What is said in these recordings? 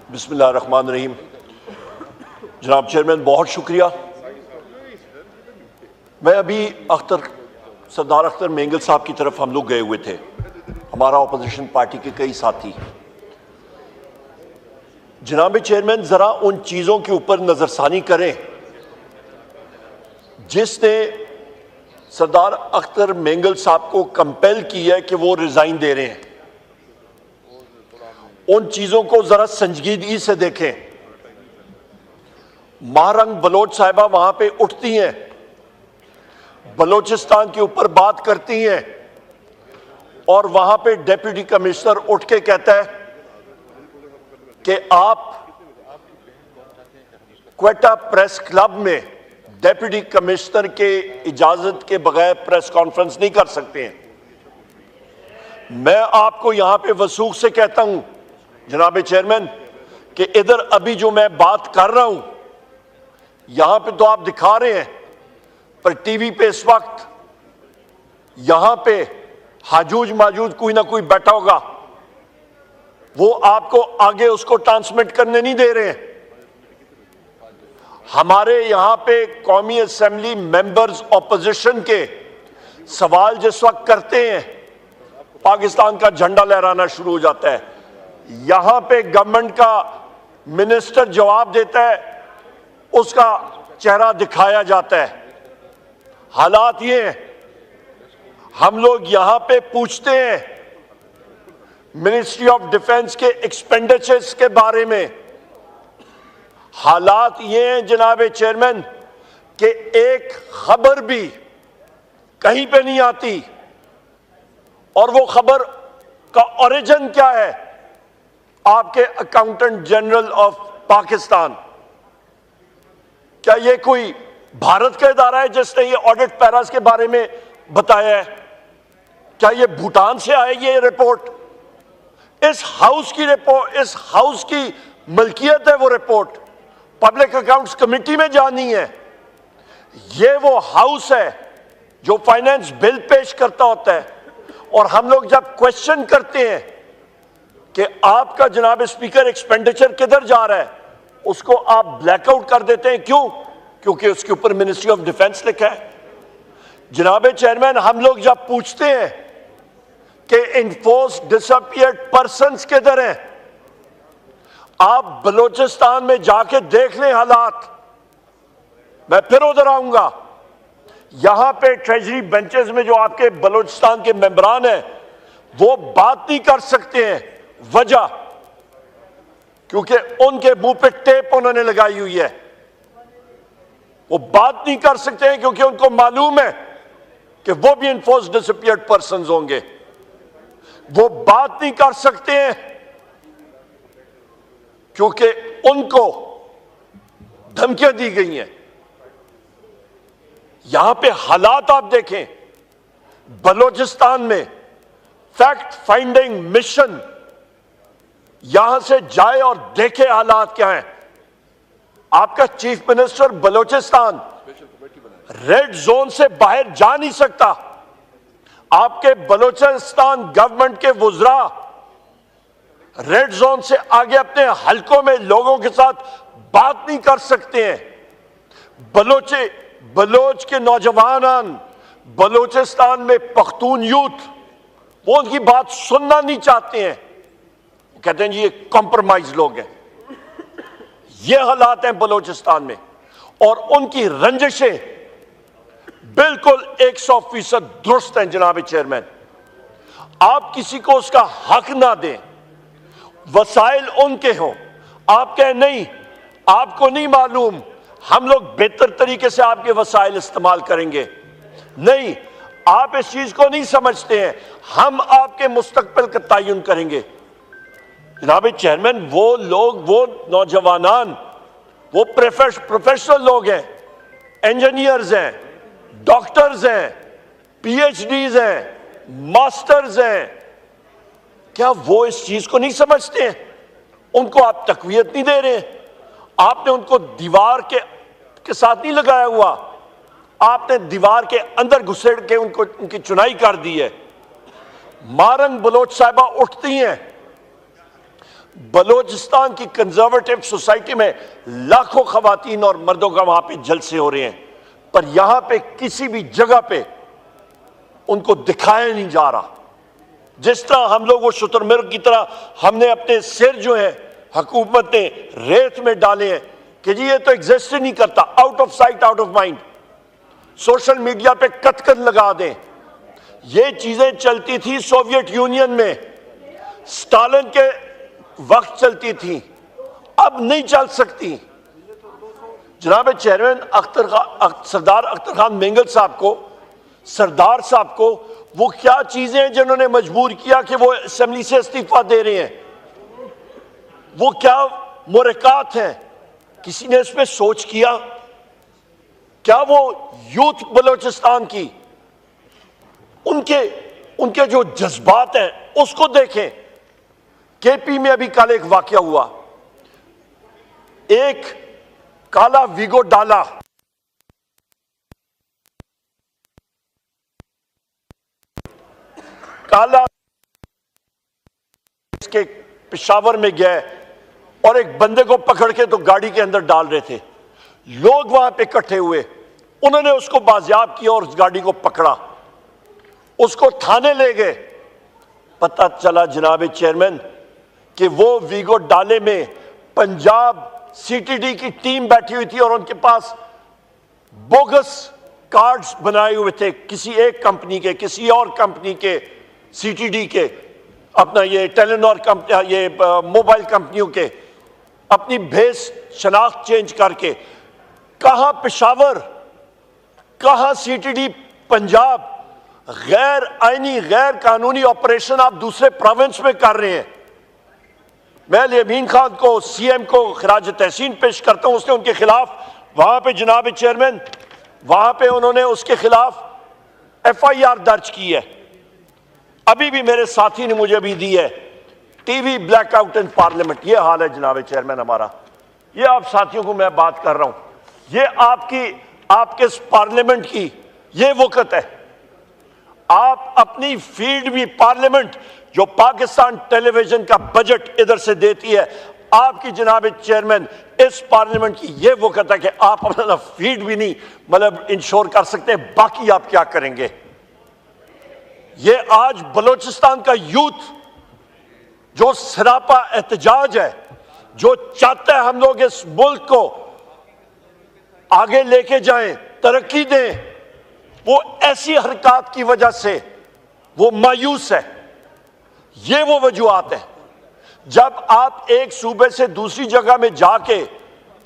बिस्मिल्लाहिर्रहमानिर्रहीम। जनाब चेयरमैन, बहुत शुक्रिया। मैं अभी सरदार अख्तर मेंगल साहब की तरफ हम लोग गए हुए थे, हमारा अपोजिशन पार्टी के कई साथी। जनाब चेयरमैन, जरा उन चीजों के ऊपर नजरसानी करें जिसने सरदार अख्तर मेंगल साहब को कंपेल किया है कि वो रिजाइन दे रहे हैं। उन चीजों को जरा संजीदगी से देखें। महारंग बलोच साहिबा वहां पे उठती हैं, बलोचिस्तान के ऊपर बात करती हैं और वहां पे डिप्टी कमिश्नर उठ के कहता है कि आप क्वेटा प्रेस क्लब में डिप्टी कमिश्नर के इजाजत के बगैर प्रेस कॉन्फ्रेंस नहीं कर सकते हैं। मैं आपको यहां पे वसूख से कहता हूं जनाब चेयरमैन कि इधर अभी जो मैं बात कर रहा हूं यहां पे तो आप दिखा रहे हैं, पर टीवी पे इस वक्त यहां पे हाजूज माजूज कोई ना कोई बैठा होगा, वो आपको आगे उसको ट्रांसमिट करने नहीं दे रहे हैं। हमारे यहां पे कौमी असेंबली मेंबर्स ऑपोजिशन के सवाल जिस वक्त करते हैं, पाकिस्तान का झंडा लहराना शुरू हो जाता है। यहां पे गवर्नमेंट का मिनिस्टर जवाब देता है, उसका चेहरा दिखाया जाता है। हालात ये हैं, हम लोग यहां पे पूछते हैं मिनिस्ट्री ऑफ डिफेंस के एक्सपेंडिचर्स के बारे में। हालात ये हैं जनाब चेयरमैन कि एक खबर भी कहीं पे नहीं आती, और वो खबर का ओरिजिन क्या है? आपके अकाउंटेंट जनरल ऑफ पाकिस्तान। क्या ये कोई भारत का इदारा है जिसने ये ऑडिट पैरास के बारे में बताया है? क्या ये भूटान से आए ये रिपोर्ट? इस हाउस की रिपोर्ट, इस हाउस की मलकियत है वो रिपोर्ट, पब्लिक अकाउंट्स कमेटी में जानी है। ये वो हाउस है जो फाइनेंस बिल पेश करता होता है, और हम लोग जब क्वेश्चन करते हैं कि आपका जनाब स्पीकर एक्सपेंडिचर किधर जा रहा है, उसको आप ब्लैकआउट कर देते हैं। क्यों? क्योंकि उसके ऊपर मिनिस्ट्री ऑफ डिफेंस लिखा है। जनाब चेयरमैन, हम लोग जब पूछते हैं कि इन्फोर्स डिसअपियर्ड पर्संस किधर हैं, आप बलोचिस्तान में जाके देख लें हालात। मैं फिर उधर आऊंगा। यहां पे ट्रेजरी बेंचेस में जो आपके बलोचिस्तान के मेंबरान हैं वो बात नहीं कर सकते हैं। वजह क्योंकि उनके मुंह पे टेप उन्होंने लगाई हुई है। वो बात नहीं कर सकते हैं क्योंकि उनको मालूम है कि वो भी इन्फोर्स डिसअपियर्ड पर्संस होंगे। वो बात नहीं कर सकते हैं क्योंकि उनको धमकियां दी गई हैं। यहां पे हालात आप देखें, बलोचिस्तान में फैक्ट फाइंडिंग मिशन यहां से जाए और देखे हालात क्या हैं। आपका chief minister Balochistan red zone से बाहर जा नहीं सकता। आपके बलोचिस्तान गवर्नमेंट के वुज़रा रेड जोन से आगे अपने हलकों में लोगों के साथ बात नहीं कर सकते हैं। बलोच के नौजवान बलोचिस्तान में पख्तून यूथ, वो उनकी बात सुनना नहीं चाहते हैं। कहते हैं जी ये कॉम्प्रोमाइज लोग हैं। ये हालात हैं बलोचिस्तान में, और उनकी रंजिशें बिल्कुल 100% दुरुस्त हैं जनाब चेयरमैन। आप किसी को उसका हक ना दें, वसाइल उनके हों, आप कहें नहीं आपको नहीं मालूम, हम लोग बेहतर तरीके से आपके वसाइल इस्तेमाल करेंगे। नहीं, आप इस चीज को नहीं समझते हैं, हम आपके मुस्तकबिल का तयन करेंगे। जनाब चेयरमैन, वो लोग, वो नौजवान, वो प्रोफेशनल लोग हैं, इंजीनियर्स हैं, डॉक्टर्स हैं, पीएचडीज हैं, मास्टर्स हैं। क्या वो इस चीज को नहीं समझते हैं? उनको आप तकवीयत नहीं दे रहे। आपने उनको दीवार के साथ नहीं लगाया हुआ, आपने दीवार के अंदर घुसेड़ के उनकी चुनाई कर दी है। मारंग बलोच साहिबा उठती हैं, बलोचिस्तान की कंजर्वेटिव सोसाइटी में लाखों खवातीन और मर्दों का वहां पे जलसे हो रहे हैं, पर यहां पे किसी भी जगह पे उनको दिखाया नहीं जा रहा। जिस तरह हम लोग वो शुतुरमुर्ग की तरह हमने अपने सिर जो है हुकूमत ने रेत में डाले हैं कि जी ये तो एग्जिस्ट ही नहीं करता, out of sight out of mind. Social media पे कतकत लगा दें। ये चीजें चलती थी सोवियत यूनियन में, स्टालिन के वक्त चलती थी, अब नहीं चल सकती। जनाब चेयरमैन सरदार अख्तर खान मेंगल साहब को, सरदार साहब को, वो क्या चीजें हैं जिन्होंने मजबूर किया कि वो असेंबली से इस्तीफा दे रहे हैं? वो क्या मुरक़ात हैं? किसी ने इस पे सोच किया? क्या वो यूथ बलोचिस्तान की उनके जो जज्बात हैं उसको देखें। केपी में अभी कल एक वाकया हुआ, एक काला वीगो डाला, काला इसके पेशावर में गए और एक बंदे को पकड़ के तो गाड़ी के अंदर डाल रहे थे। लोग वहां पे इकट्ठे हुए, उन्होंने उसको बाजियाब किया और उस गाड़ी को पकड़ा, उसको थाने ले गए। पता चला जनाब चेयरमैन कि वो वीगो डाले में पंजाब सीटीडी की टीम बैठी हुई थी और उनके पास बोगस कार्ड्स बनाए हुए थे, किसी एक कंपनी के, किसी और कंपनी के, सीटीडी के, अपना ये टेलीनॉर कंपनी, ये मोबाइल कंपनियों के, अपनी भेस शनाख्त चेंज करके। कहां पेशावर, कहां सीटीडी पंजाब? गैर आईनी गैर कानूनी ऑपरेशन आप दूसरे प्रोविंस में कर रहे हैं। मैं यमीन खान को, सीएम को खराज तहसीन पेश करता हूं। उसने उनके खिलाफ वहां पे जनाब चेयरमैन, वहां पे उन्होंने उसके खिलाफ एफआईआर दर्ज की है। अभी भी मेरे साथी ने मुझे अभी दी है, टीवी ब्लैकआउट इन पार्लियामेंट। ये हाल है जनाब चेयरमैन हमारा। ये आप साथियों को मैं बात कर रहा हूं, ये आपके इस पार्लियामेंट की ये वक़्त है। आप अपनी फील्ड भी पार्लियामेंट, जो पाकिस्तान टेलीविजन का बजट इधर से देती है, आपकी जनाब चेयरमैन इस पार्लियामेंट की यह वक़्त है कि आप अपना फीड भी नहीं मतलब इंश्योर कर सकते, बाकी आप क्या करेंगे? ये आज बलोचिस्तान का यूथ जो सरापा एहतजाज है, जो चाहता है हम लोग इस मुल्क को आगे लेके जाएं, तरक्की दें, वो ऐसी हरकत की वजह से वो मायूस है। ये वो वजूहात है। जब आप एक सूबे से दूसरी जगह में जाके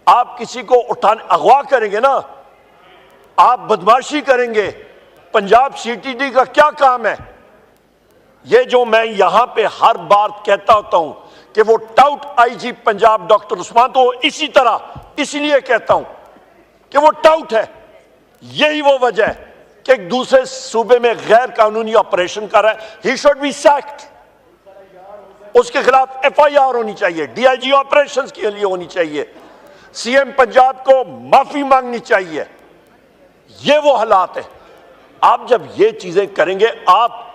आप किसी को उठाने अगवा करेंगे ना, आप बदमाशी करेंगे, पंजाब सीटीडी का क्या काम है? ये जो मैं यहां पे हर बार कहता होता हूं कि वो taut IG Punjab doctor Usman, तो इसी तरह इसलिए कहता हूं कि वो टाउट है। यही वो वजह है कि एक दूसरे सूबे में गैर कानूनी ऑपरेशन कर रहा है। He should be sacked. उसके खिलाफ एफआईआर होनी चाहिए, डीआईजी ऑपरेशंस के लिए होनी चाहिए, सीएम पंजाब को माफी मांगनी चाहिए। ये वो हालात है। आप जब ये चीजें करेंगे, आप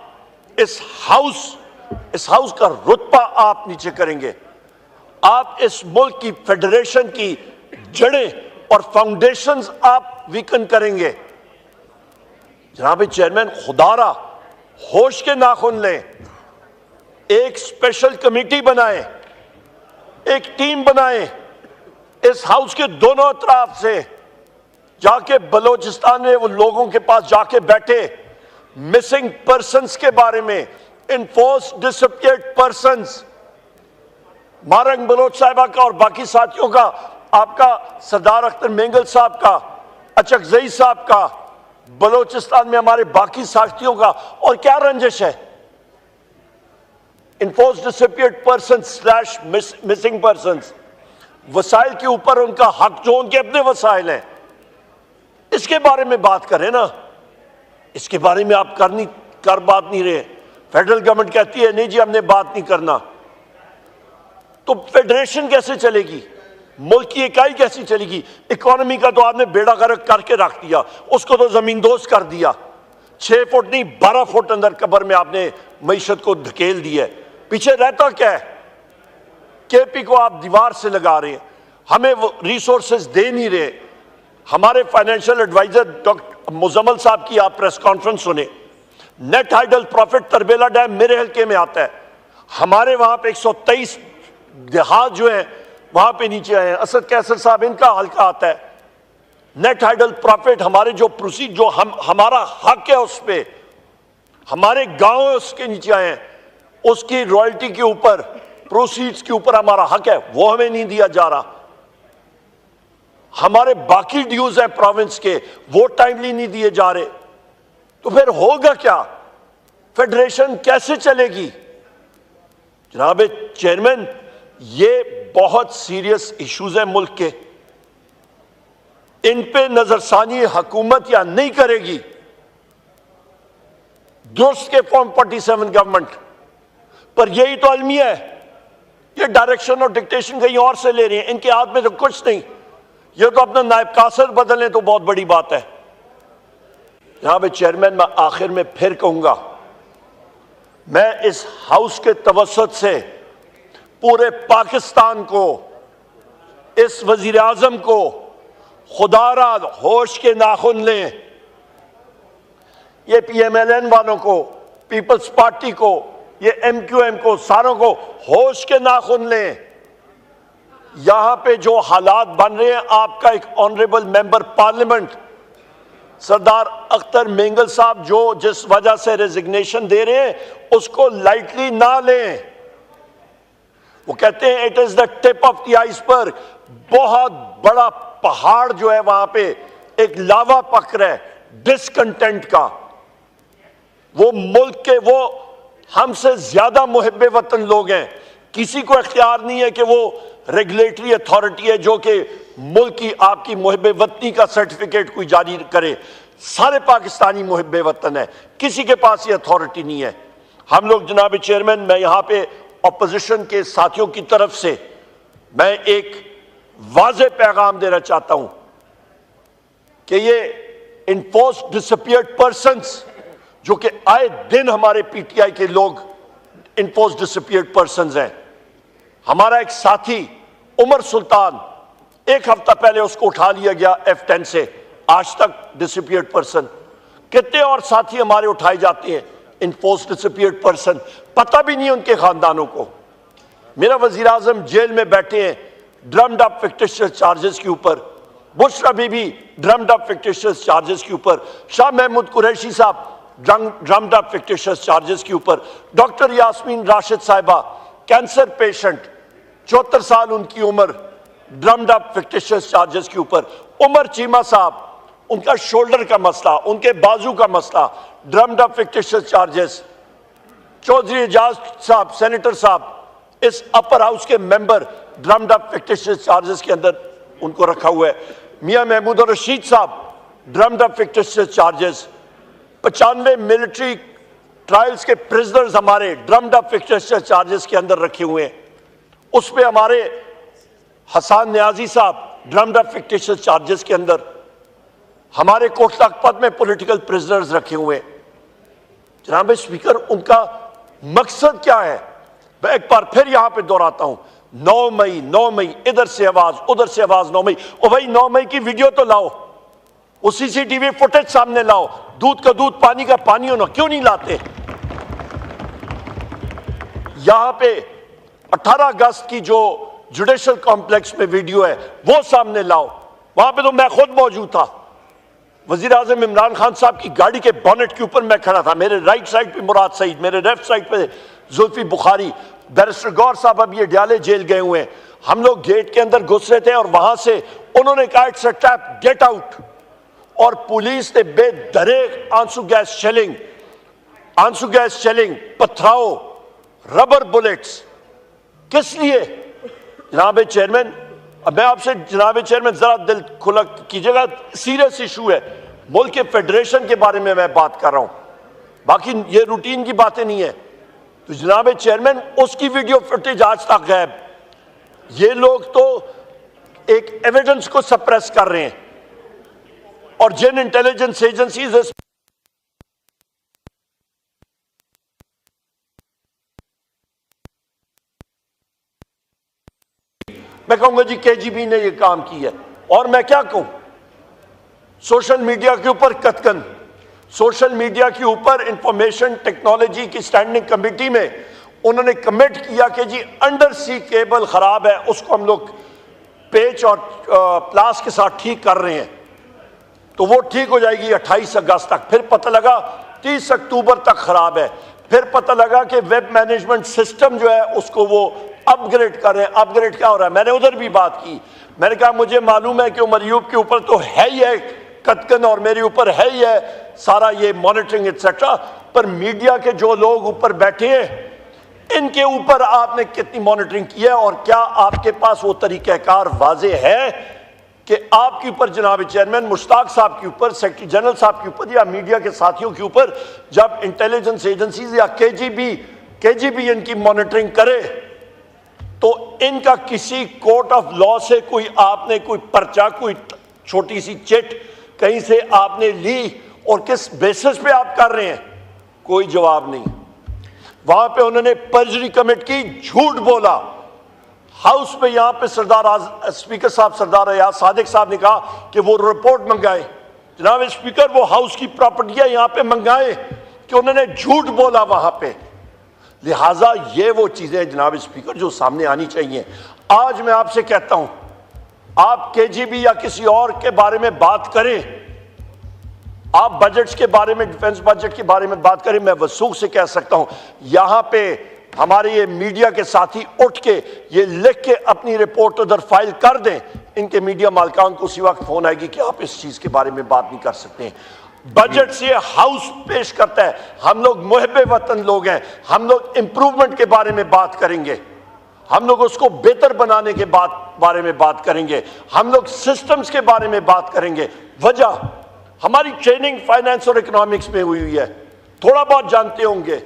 इस हाउस का रुतबा आप नीचे करेंगे, आप इस मुल्क की फेडरेशन की जड़ें और फाउंडेशंस आप वीकन करेंगे। जनाब चेयरमैन, खुदारा होश के नाखून लें, एक स्पेशल कमेटी बनाएं, एक टीम बनाएं, इस हाउस के दोनों तरफ से जाके बलोचिस्तान में वो लोगों के पास जाके बैठे, मिसिंग पर्संस के बारे में, enforce disappeared persons, Marang Bloch साहिबा का और बाकी साथियों का, आपका सरदार अख्तर मेंगल साहब का, अचकजई साहब का, बलोचिस्तान में हमारे बाकी साथियों का, और क्या रंजिश है? Enforced disappeared person slash missing persons, वसाइल के ऊपर उनका हक जो उनके अपने वसाइल हैं, इसके बारे में बात करें ना। इसके बारे में आप कर बात नहीं रहे। फेडरल गवर्नमेंट कहती है नहीं जी हमने बात नहीं करना, तो फेडरेशन कैसे चलेगी? मुल्क की इकाई कैसी चलेगी? इकोनॉमी का तो आपने बेड़ा गर्क करके रख दिया, उसको तो जमींदोज कर दिया। 6 फुट नहीं 12 फुट अंदर कब्र में आपने मईशत को धकेल दिया है। पीछे रहता क्या है? केपी को आप दीवार से लगा रहे हैं, हमें वो रिसोर्सेज दे नहीं रहे। हमारे फाइनेंशियल एडवाइजर डॉक्टर मुजम्मल साहब की आप प्रेस कॉन्फ्रेंस सुने, net hydel profit Tarbela dam मेरे हल्के में आता है, हमारे वहां पे 123 देहात जो है वहां पे नीचे आए हैं, असद कैसर साहब इनका हल्का आता है। नेट हाइडल प्रॉफिट हमारे जो प्रोसीड जो हमारा हक है उस पे, हमारे गांव उसके नीचे आए हैं, उसकी रॉयल्टी के ऊपर प्रोसीड्स के ऊपर हमारा हक है, वो हमें नहीं दिया जा रहा। हमारे बाकी ड्यूज है प्रोविंस के, वो टाइमली नहीं दिए जा रहे। तो फिर होगा क्या? फेडरेशन कैसे चलेगी? जनाब चेयरमैन, ये बहुत सीरियस इश्यूज है मुल्क के, इन पे नजरसानी हुकूमत या नहीं करेगी, दुरुस्त के फॉर्म 47 गवर्नमेंट पर यही तो अलमिया है। ये डायरेक्शन और डिक्टेशन कहीं और से ले रही है, इनके हाथ में तो कुछ नहीं। ये तो अपना नायब कासर बदलें तो बहुत बड़ी बात है। जनाब चेयरमैन, मैं आखिर में फिर कहूंगा, मैं इस हाउस के तवसत से पूरे पाकिस्तान को, इस वजीर आजम को खुदारा होश के नाखून लें, ये PMLN वालों को, पीपल्स पार्टी को, ये MQM को, सारों को होश के नाखून लें। यहां पे जो हालात बन रहे हैं, आपका एक ऑनरेबल मेंबर पार्लियामेंट सरदार अख्तर मेंगल साहब जो जिस वजह से रेजिग्नेशन दे रहे हैं, उसको लाइटली ना लें। वो कहते हैं it is the tip of the iceberg, बहुत बड़ा पहाड़ जो है वहां पे एक लावा पक रहा है डिसकंटेंट का। वो मुल्क के, वो हमसे ज्यादा मुहिब्बे वतन लोग हैं, किसी को इख्तियार नहीं है कि वो रेगुलेटरी अथॉरिटी है जो कि मुल्क की आपकी मुहिब्बे वतनी का सर्टिफिकेट कोई जारी करे। सारे पाकिस्तानी मुहिब्बे वतन है, किसी के पास ये अथॉरिटी नहीं है। हम लोग, जनाब चेयरमैन, मैं यहां पे अपोजिशन के साथियों की तरफ से मैं एक वाज़ेह पैगाम देना चाहता हूं कि ये इन्फोर्स्ड डिसअपीयर्ड पर्सन्स जो कि आए दिन हमारे PTI के लोग इन्फोर्स्ड डिसअपीयर्ड पर्सन्स हैं। हमारा एक साथी उमर सुल्तान, एक हफ्ता पहले उसको उठा लिया गया F10 से, आज तक डिसअपीयर्ड पर्सन। कितने और साथी हमारे उठाए जाते हैं इन्फोर्स्ड डिसअपीयर्ड पर्सन, पता भी नहीं उनके खानदानों को। मेरा वजीर आजम जेल में बैठे हैं ड्रम्ड अप फिक्टिशियस चार्जेस के ऊपर, Bushra Bibi drummed up fictitious charges के ऊपर, शाह महमूद कुरैशी साहब ड्रम्ड अप फिक्टिशियस चार्जेस के ऊपर, डॉक्टर यास्मीन राशिद साहिबा कैंसर पेशेंट, 74 साल उनकी उम्र, ड्रम्ड अप फिक्टिशियस चार्जेस के ऊपर, उमर चीमा साहब, उनका शोल्डर का मसला, उनके बाजू का मसला, drummed up fictitious charges, Chaudhry Ejaz साहब सेनेटर साहब, इस अपर हाउस के member, drummed up fictitious charges के अंदर उनको रखा हुआ है। मियां महमूद और रशीद साहब drummed up fictitious charges, 95 military trials के प्रिजनर्स हमारे ड्रम्ड अप फिक्टिशियस चार्जेस के अंदर रखे हुए हैं। उस पे हमारे हसन न्याजी साहब ड्रम्ड अप फिक्टिशियस चार्जेस के अंदर, हमारे कोटला लखपत में पॉलिटिकल प्रिजनर्स रखे हुए हैं। जनाब स्पीकर, उनका मकसद क्या है? मैं एक बार फिर यहां पे दोहराता हूं, 9 मई इधर से आवाज उधर से आवाज, 9 मई। ओ भाई 9 मई की वीडियो तो लाओ, वो CCTV फुटेज सामने लाओ, दूध का दूध पानी का पानी होना, क्यों नहीं लाते? यहां पे 18 अगस्त की जो जुडिशल कॉम्प्लेक्स में वीडियो है वो सामने लाओ, वहां पे तो मैं खुद मौजूद था। वजीर आजम इमरान खान साहब की गाड़ी के बॉनेट के ऊपर मैं खड़ा था, मेरे राइट साइड पे मुराद सईद, मेरे लेफ्ट साइड पे जुल्फी बुखारी, बैरिस्टर गौर साहब अब ये डाले जेल गए हुए हैं। हम लोग गेट के अंदर घुस रहे थे और वहां से उन्होंने कहा it's a trap, get out, और पुलिस ने बेदरे आंसू गैस शेलिंग, पथराव, रबर बुलेट्स, किस लिए? जनाब चेयरमैन, अब मैं आपसे, जनाब चेयरमैन, जरा दिल खुला कीजिएगा, सीरियस इशू है, मुल्क के फेडरेशन के बारे में मैं बात कर रहा हूं, बाकी ये रूटीन की बातें नहीं है। तो जनाब चेयरमैन, उसकी वीडियो फुटेज आज तक गायब। ये लोग तो एक एविडेंस को सप्रेस कर रहे हैं, और जिन इंटेलिजेंस एजेंसीज मैं कहूंगा जी केजीबी ने ये काम किया है। और मैं क्या कहूं, सोशल मीडिया के ऊपर कतकन, सोशल मीडिया के ऊपर इंफॉर्मेशन टेक्नोलॉजी की स्टैंडिंग कमेटी में उन्होंने कमिट किया कि जी अंडर सी केबल खराब है, उसको हम लोग पेच और प्लास के साथ ठीक कर रहे हैं, तो वो ठीक हो जाएगी 28 अगस्त तक। फिर पता लगा 30 अक्टूबर तक खराब है। फिर पता लगा कि वेब मैनेजमेंट सिस्टम जो है उसको वो अपग्रेड कर रहे हैं। अपग्रेड क्या हो रहा है, मैंने उधर भी बात की, मैंने कहा मुझे मालूम है कि उमर अयूब के ऊपर तो है ही है कतकन और मेरे ऊपर है ही है सारा ये मॉनिटरिंग एक्सेट्रा, पर मीडिया के जो लोग ऊपर बैठे हैं इनके ऊपर आपने कितनी मॉनिटरिंग की है, और क्या आपके पास वो तरीक़ाकार वाजे है कि आपके ऊपर जनाब चेयरमैन मुश्ताक साहब के ऊपर, सेक्रेटरी जनरल साहब के ऊपर या मीडिया के साथियों के ऊपर जब इंटेलिजेंस एजेंसीज या केजीबी इनकी मॉनिटरिंग करे तो इनका किसी कोर्ट ऑफ लॉ से कोई आपने कोई पर्चा, कोई छोटी सी चिट कहीं से आपने ली और किस बेसिस पे आप कर रहे हैं, कोई जवाब नहीं। वहां पे उन्होंने पर्जरी कमिट की, झूठ बोला। हाउस पे यहां पे स्पीकर साहब सरदार अयाज सादिक साहब ने कहा कि वो रिपोर्ट मंगाए। जनाब स्पीकर, वो हाउस की प्रॉपर्टियां यहां पे मंगाए कि उन्होंने झूठ बोला वहां पे। लिहाजा ये वो चीजें जनाब स्पीकर जो सामने आनी चाहिए। आज मैं आपसे कहता हूं, आप केजीबी या किसी और के बारे में बात करें, आप बजट्स के बारे में, डिफेंस बजट के बारे में बात करें, मैं वसूख से कह सकता हूं यहां पे हमारे ये मीडिया के साथी उठ के ये लिख के अपनी रिपोर्ट उधर फाइल कर दें, इनके मीडिया मालिकान को उसी वक्त फोन आएगी कि आप इस चीज के बारे में बात नहीं कर सकते। बजट से हाउस पेश करता है, हम लोग मुहब्बे वतन लोग हैं, हम लोग इंप्रूवमेंट के बारे में बात करेंगे, हम लोग उसको बेहतर बनाने के बारे में बात करेंगे, हम लोग सिस्टम्स के बारे में बात करेंगे। वजह हमारी ट्रेनिंग फाइनेंस और इकोनॉमिक्स में हुई है, थोड़ा बहुत जानते होंगे।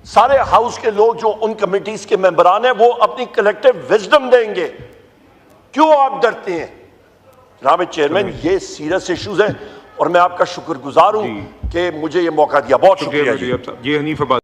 सारे हाउस के लोग जो उन कमिटीज के मेंबरान हैं वो अपनी कलेक्टिव विजडम देंगे। क्यों आप डरते हैं? जनाब चेयरमैन, ये सीरियस इश्यूज हैं और मैं आपका शुक्रगुजार हूं कि मुझे ये मौका दिया। बहुत शुक्रिया जी। जी हनीफ अब्बासी।